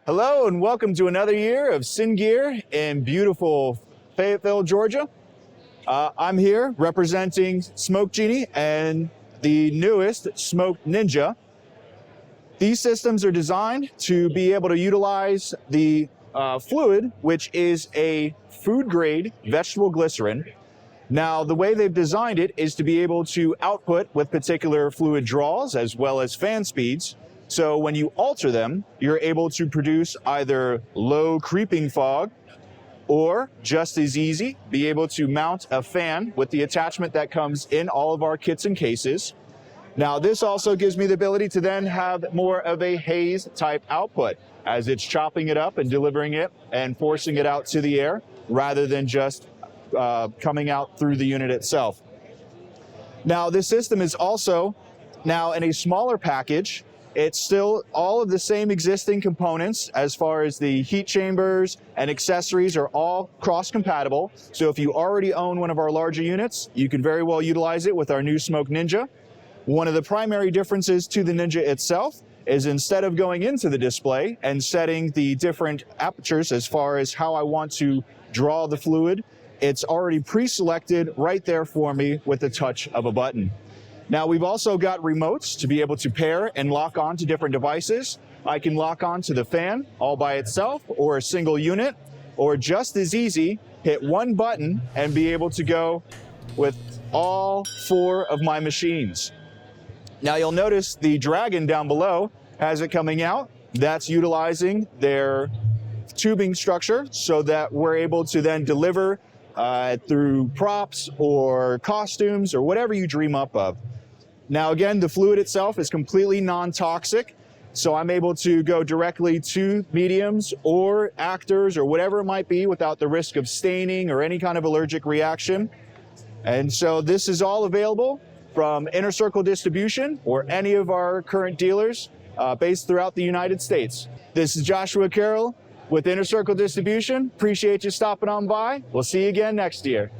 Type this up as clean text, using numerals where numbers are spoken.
Hello and welcome to another year of Cine Gear in beautiful Fayetteville, Georgia. I'm here representing Smoke Genie and the newest Smoke Ninja. These systems are designed to be able to utilize the fluid, which is a food-grade vegetable glycerin. Now, the way they've designed it is to be able to output with particular fluid draws as well as fan speeds. So when you alter them, you're able to produce either low creeping fog or just as easy, be able to mount a fan with the attachment that comes in all of our kits and cases. Now, this also gives me the ability to then have more of a haze type output as it's chopping it up and delivering it and forcing it out to the air rather than just coming out through the unit itself. Now, this system is also now in a smaller package. It's still all of the same existing components as far as the heat chambers and accessories are all cross-compatible. So if you already own one of our larger units, you can very well utilize it with our new Smoke Ninja. One of the primary differences to the Ninja itself is instead of going into the display and setting the different apertures as far as how I want to draw the fluid, it's already pre-selected right there for me with the touch of a button. Now, we've also got remotes to be able to pair and lock on to different devices. I can lock on to the fan all by itself or a single unit, or just as easy, hit one button and be able to go with all four of my machines. Now, you'll notice the Dragon down below has it coming out. That's utilizing their tubing structure so that we're able to then deliver through props or costumes or whatever you dream up of. Now, again, the fluid itself is completely non-toxic, so I'm able to go directly to mediums or actors or whatever it might be without the risk of staining or any kind of allergic reaction. And so this is all available from Inner Circle Distribution or any of our current dealers based throughout the United States. This is Joshua Carroll with Inner Circle Distribution. Appreciate you stopping on by. We'll see you again next year.